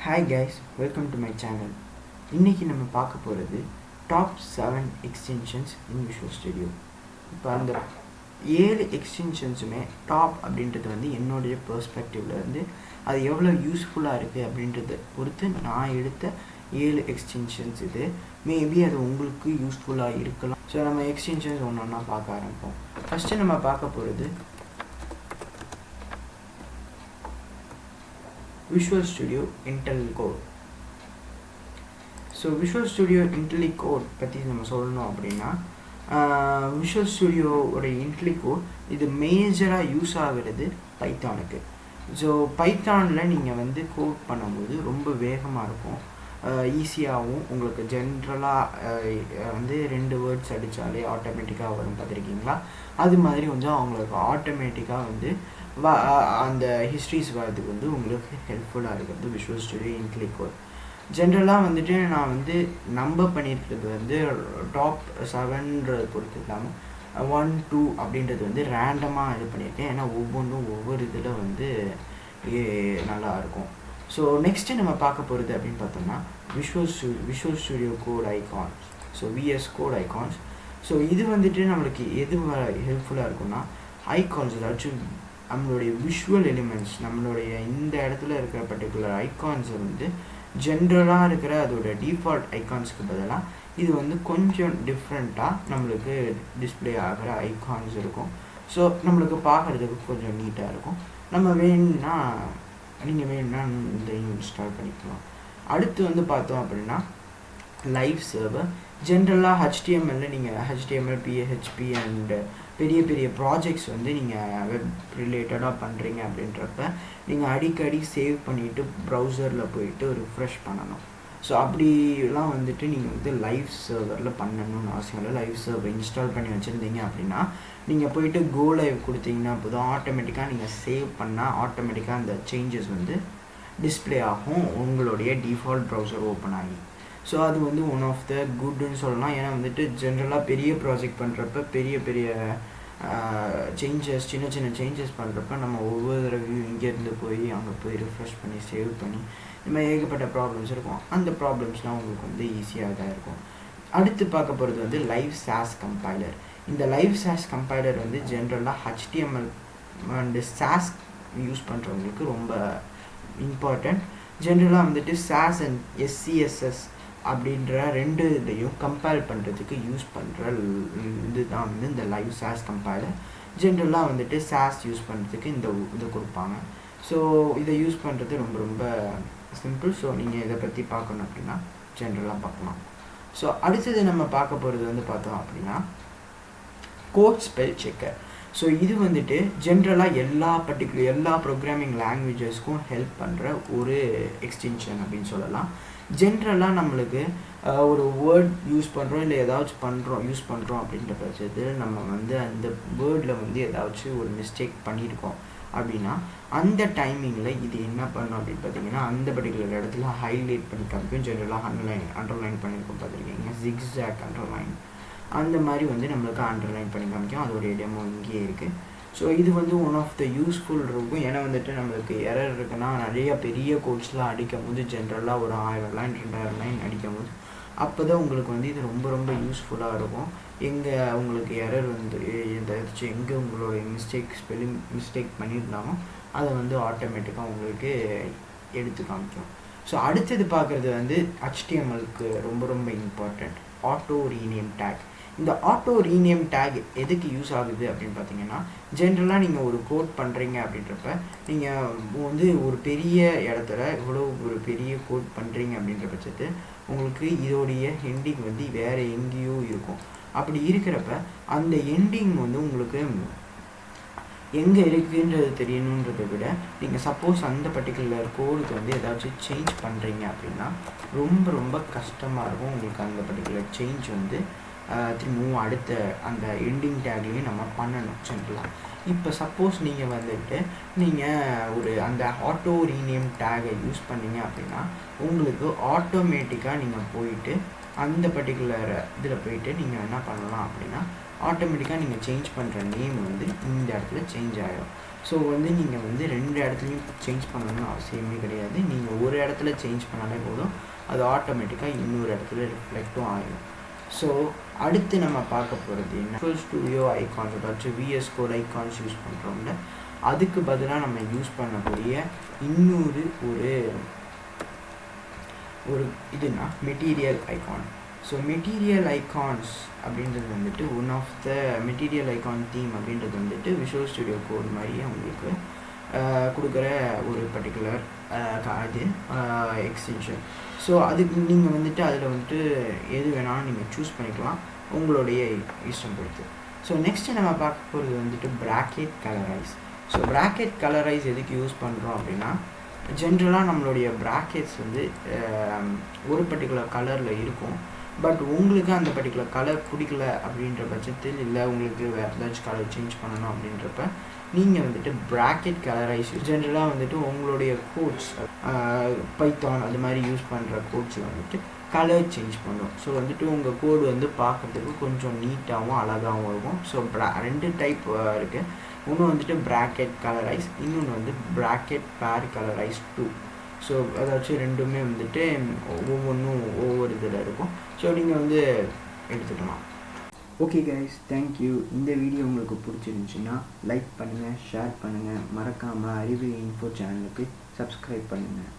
Hi guys, welcome to my channel. இன்னைக்கு நம்ம பார்க்க போகிறது டாப் 7 எக்ஸ்டென்ஷன்ஸ் இன் விஷுவல் ஸ்டுடியோ. இப்போ அந்த 7 எக்ஸ்டென்ஷன்ஸுமே டாப் அப்படின்றது வந்து என்னுடைய பெர்ஸ்பெக்டிவ்ல இருந்து அது எவ்வளோ யூஸ்ஃபுல்லாக இருக்குது அப்படின்றத பொறுத்து நான் எடுத்த 7 எக்ஸ்டென்ஷன்ஸ் இது. மேபி அது உங்களுக்கு யூஸ்ஃபுல்லாக இருக்கலாம். ஸோ நம்ம எக்ஸ்டென்ஷன்ஸ் ஒன்று ஒன்றா பார்க்க ஆரம்பிப்போம். ஃபஸ்ட்டு நம்ம பார்க்க போகிறது Visual Studio IntelliCode. So visual studio IntelliCode பற்றி நம்ம சொல்லணும் அப்படின்னா விஷுவல் ஸ்டுடியோவோட IntelliCode இது மேஜராக யூஸ் ஆகிறது பைத்தானுக்கு. ஸோ பைத்தானில் நீங்கள் வந்து கோட் பண்ணும்போது ரொம்ப வேகமாக இருக்கும், ஈஸியாகவும் உங்களுக்கு ஜென்ரலாக வந்து 2 வேர்ட்ஸ் அடித்தாலே ஆட்டோமேட்டிக்காக வரும். பார்த்துருக்கீங்களா? அது மாதிரி கொஞ்சம் அவங்களுக்கு ஆட்டோமேட்டிக்காக வந்து அந்த ஹிஸ்ட்ரிஸ் வரதுக்கு வந்து உங்களுக்கு ஹெல்ப்ஃபுல்லாக இருக்கிறது விஷுவல் ஸ்டுடியோ IntelliCode. ஜென்ரலாக வந்துட்டு நான் வந்து நம்பர் பண்ணியிருக்கிறது வந்து டாப் 7ன்றது பொறுத்து இல்லாமல் 1, 2 அப்படின்றது வந்து ரேண்டமாக இது பண்ணியிருக்கேன். ஏன்னா ஒவ்வொன்றும் ஒவ்வொரு இதில் வந்து நல்லாயிருக்கும். ஸோ நெக்ஸ்ட்டு நம்ம பார்க்க போகிறது அப்படின்னு பார்த்தோம்னா Visual Studio Code icons. So VS Code icons. So இது வந்துட்டு நம்மளுக்கு எது ஹெல்ப்ஃபுல்லாக இருக்கும்னா ஐகான்ஸ், ஏதாச்சும் நம்மளுடைய விஷுவல் எலிமெண்ட்ஸ், நம்மளுடைய இந்த இடத்துல இருக்கிற பர்டிகுலர் ஐகான்ஸை வந்து ஜென்ரலாக இருக்கிற அதோட டிஃபால்ட் ஐகான்ஸ்க்கு பதிலாக இது வந்து கொஞ்சம் டிஃப்ரெண்ட்டாக நம்மளுக்கு டிஸ்பிளே ஆகிற ஐகான்ஸ் இருக்கும். ஸோ நம்மளுக்கு பார்க்குறதுக்கு கொஞ்சம் நீட்டாக இருக்கும். நம்ம நீங்கள் வேணும்னா இந்த இன்ஸ்டால் பண்ணிக்கலாம். அடுத்து வந்து பார்த்தோம் அப்படின்னா லைவ் சர்வர். ஜென்ரலாக HTML நீங்கள் HTML, PHP அண்டு பெரிய பெரிய ப்ராஜெக்ட்ஸ் வந்து நீங்கள் வெப் ரிலேட்டடாக பண்ணுறீங்க அப்படின்றப்ப நீங்கள் அடிக்கடி சேவ் பண்ணிவிட்டு ப்ரௌசரில் போயிட்டு ரிஃப்ரெஷ் பண்ணணும். ஸோ அப்படிலாம் வந்துட்டு நீங்கள் வந்து லைவ் சர்வரில் பண்ணணும்னு அவசியம் இல்லை. லைவ் சர்வர் இன்ஸ்டால் பண்ணி வச்சுருந்தீங்க அப்படின்னா நீங்கள் போயிட்டு கோ லைவ் கொடுத்தீங்கன்னா போதும், ஆட்டோமேட்டிக்காக நீங்கள் சேவ் பண்ணால் ஆட்டோமேட்டிக்காக அந்த சேஞ்சஸ் வந்து டிஸ்பிளே ஆகும் உங்களுடைய டிஃபால்ட் ப்ரௌசர் ஓப்பன் ஆகி. ஸோ அது வந்து ஒன் ஆஃப் த குட்னு சொல்லலாம். ஏன்னா வந்துட்டு ஜென்ரலாக பெரிய ப்ராஜெக்ட் பண்ணுறப்ப பெரிய சேஞ்சஸ், சின்ன சின்ன சேஞ்சஸ் பண்ணுறப்ப நம்ம ஒவ்வொரு தடவையும் இங்கேருந்து போய் அங்கே போய் ரிஃப்ரெஷ் பண்ணி சேவ் பண்ணி இந்த மாதிரி ஏகப்பட்ட ப்ராப்ளம்ஸ் இருக்கும். அந்த ப்ராப்ளம்ஸ்லாம் உங்களுக்கு வந்து ஈஸியாக தான் இருக்கும். அடுத்து பார்க்க போகிறது வந்து லைவ் சாஸ் கம்பைலர். இந்த லைவ் சாஸ் கம்பைலர் வந்து ஜென்ரலாக HTML அண்டு சாஸ் யூஸ் பண்ணுறவங்களுக்கு ரொம்ப இம்பார்ட்டண்ட். ஜென்ரலாக வந்துட்டு சாஸ் அண்ட் SCSS அப்படின்ற 2 இதையும் கம்பைல் பண்ணுறதுக்கு யூஸ் பண்ணுற இது தான் வந்து இந்த லைவ் சாஸ் கம்பைலர். ஜென்ரலாக வந்துட்டு சாஸ் யூஸ் பண்ணுறதுக்கு இந்த இதை கொடுப்பாங்க. ஸோ இதை யூஸ் பண்ணுறது ரொம்ப ரொம்ப சிம்பிள். ஸோ நீங்கள் இதை பற்றி பார்க்கணும் அப்படின்னா ஜென்ரலாக பார்க்கலாம். ஸோ அடுத்தது நம்ம பார்க்க போகிறது வந்து பார்த்தோம் அப்படின்னா கோட் ஸ்பெல் செக்கர். ஸோ இது வந்துட்டு ஜென்ரலாக எல்லா ப்ரோக்ராமிங் லாங்குவேஜஸ்க்கும் ஹெல்ப் பண்ணுற ஒரு எக்ஸ்டென்ஷன் அப்படின்னு சொல்லலாம். ஜென்ரலாக நம்மளுக்கு ஒரு வேர்ட் யூஸ் பண்ணுறோம் இல்லை ஏதாச்சும் யூஸ் பண்ணுறோம் அப்படின்ற பட்சத்தில் நம்ம வந்து அந்த வேர்டில் வந்து ஏதாச்சும் ஒரு மிஸ்டேக் பண்ணியிருக்கோம் அப்படின்னா அந்த டைமிங்கில் இது என்ன பண்ணோம் அப்படின்னு பார்த்தீங்கன்னா அந்த பர்டிகுலர் இடத்துல ஹைலைட் பண்ணி காமிக்கும். ஜென்ரலாக அண்டர்லைன் பண்ணியிருக்கோம் பார்த்துருக்கீங்க, ஜிக்ஸாக் அண்டர்லைன் அந்த மாதிரி வந்து நம்மளுக்கு அண்டர்லைன் பண்ணி காமிக்கும். அதோடைய டெமோ இங்கேயே இருக்குது. ஸோ இது வந்து ஒன் ஆஃப் த யூஸ்ஃபுல் இருக்கும். ஏன்னா வந்துட்டு நம்மளுக்கு எரர் இருக்குன்னா நிறைய பெரிய கோட்ஸ்லாம் அடிக்கும் போது ஜென்ரலாக ஒரு 1000 லைன் 2000 லைன் அடிக்கும் போது அப்போ தான் உங்களுக்கு வந்து இது ரொம்ப ரொம்ப யூஸ்ஃபுல்லாக இருக்கும். எங்கே உங்களுக்கு எரர் வந்து ஏதாச்சும் எங்கே உங்களுடைய ஸ்பெல்லிங் மிஸ்டேக் பண்ணியிருந்தாலும் அதை வந்து ஆட்டோமேட்டிக்காக உங்களுக்கு எடுத்து காமிக்கும். ஸோ அடுத்தது பார்க்குறது வந்து HTMLக்கு ரொம்ப ரொம்ப இம்பார்ட்டண்ட் ஆட்டோ ரீநேம் டேக். இந்த ஆட்டோ ரீநேம் டேக் எதுக்கு யூஸ் ஆகுது அப்படின்னு பார்த்தீங்கன்னா ஜென்ரலாக நீங்கள் ஒரு கோட் பண்ணுறீங்க அப்படின்றப்ப நீங்கள் வந்து ஒரு பெரிய இடத்துல இவ்வளோ ஒரு பெரிய கோட் பண்ணுறீங்க அப்படின்ற பட்சத்து உங்களுக்கு இதோடைய எண்டிங் வந்து வேறு எங்கேயோ இருக்கும். அப்படி இருக்கிறப்ப அந்த எண்டிங் வந்து உங்களுக்கு எங்கே இருக்குன்றது தெரியணுன்றதை விட நீங்கள் சப்போஸ் அந்த பர்டிகுலர் கோடுக்கு வந்து ஏதாச்சும் சேஞ்ச் பண்ணுறீங்க அப்படின்னா ரொம்ப ரொம்ப கஷ்டமாக இருக்கும். உங்களுக்கு அந்த பர்டிகுலர் சேஞ்ச் வந்து திரும்பவும் அடுத்த அந்த எண்டிங் டேக்லேயும் நம்ம பண்ணணும் ஜென்ரலாக. இப்போ சப்போஸ் நீங்கள் வந்துட்டு ஒரு அந்த ஆட்டோ ரீநேம் டேகை யூஸ் பண்ணீங்க அப்படின்னா உங்களுக்கு ஆட்டோமேட்டிக்காக நீங்கள் போயிட்டு அந்த பர்டிகுலர் இதில் போயிட்டு நீங்கள் என்ன பண்ணலாம் அப்படின்னா ஆட்டோமேட்டிக்காக நீங்கள் சேஞ்ச் பண்ணுற நேம் வந்து இந்த இடத்துல சேஞ்ச் ஆகிடும். ஸோ வந்து நீங்கள் வந்து 2 இடத்துலையும் சேஞ்ச் பண்ணணும்னு அவசியமே கிடையாது. நீங்கள் ஒரு இடத்துல சேஞ்ச் பண்ணாலே போதும், அது ஆட்டோமேட்டிக்காக இன்னொரு இடத்துல ரிஃப்ளெக்ட்டும் ஆகிடும். ஸோ அடுத்து நம்ம பார்க்க போகிறது என்ன, விஷுவல் ஸ்டுடியோ ஐகான்ஸ், அதாச்சும் விஎஸ் கோட் ஐகான்ஸ் யூஸ் பண்ணுறோம்ல, அதுக்கு பதிலாக நம்ம யூஸ் பண்ணக்கூடிய இன்னொரு ஒரு இதுனா material icon. So material icons அப்படின்றது வந்துட்டு one of the material icon theme அப்படின்றது வந்துட்டு விஷுவல் ஸ்டுடியோ கோட் மாதிரியே உங்களுக்கு கொடுக்குற ஒரு பர்டிகுலர் இது எக்ஸ்டென்ஷன். ஸோ அதுக்கு நீங்கள் வந்துட்டு அதில் வந்துட்டு எது வேணாலும் நீங்கள் சூஸ் பண்ணிக்கலாம், உங்களுடைய இஷ்டம் பொறுத்து. ஸோ நெக்ஸ்ட்டு நம்ம பார்க்க போகிறது வந்துட்டு bracket colourise. So bracket colourise எதுக்கு யூஸ் பண்ணுறோம் அப்படின்னா, ஜென்ரலாக நம்மளுடைய ப்ராக்கெட்ஸ் வந்து ஒரு பர்டிகுலர் கலரில் இருக்கும். பட் உங்களுக்கு அந்த பர்டிகுலர் கலர் பிடிக்கல அப்படின்ற பட்சத்தில், இல்லை உங்களுக்கு வேறு ஏதாச்சும் கலர் சேஞ்ச் பண்ணணும் அப்படின்றப்ப நீங்கள் வந்துட்டு ப்ராக்கெட் கலரைஸ் ஜென்ரலாக வந்துட்டு உங்களுடைய கோட்ஸ் பைத்தான் அது மாதிரி யூஸ் பண்ணுற கோட்ஸில் வந்துட்டு கலர் சேஞ்ச் பண்ணும். ஸோ வந்துட்டு உங்கள் கோடு வந்து பார்க்குறதுக்கு கொஞ்சம் நீட்டாகவும் அழகாகவும் இருக்கும். ஸோ 2 டைப் இருக்குது. ஒன்று வந்துட்டு ப்ராக்கெட் கலரைஸ், இன்னொன்று வந்து ப்ராக்கெட் பேர் கலரைஸ் 2. ஸோ அதாச்சும் ரெண்டுமே வந்துட்டு ஒவ்வொன்றும் ஒவ்வொரு இதில் இருக்கும். ஸோ நீங்கள் வந்து எடுத்துக்கலாம். Okay guys, thank you. இந்த வீடியோ உங்களுக்கு பிடிச்சிருந்துச்சுன்னா லைக் பண்ணுங்கள், ஷேர் பண்ணுங்கள், மறக்காமல் அறிவு இன்ஃபோ சேனலுக்கு சப்ஸ்கிரைப் பண்ணுங்கள்.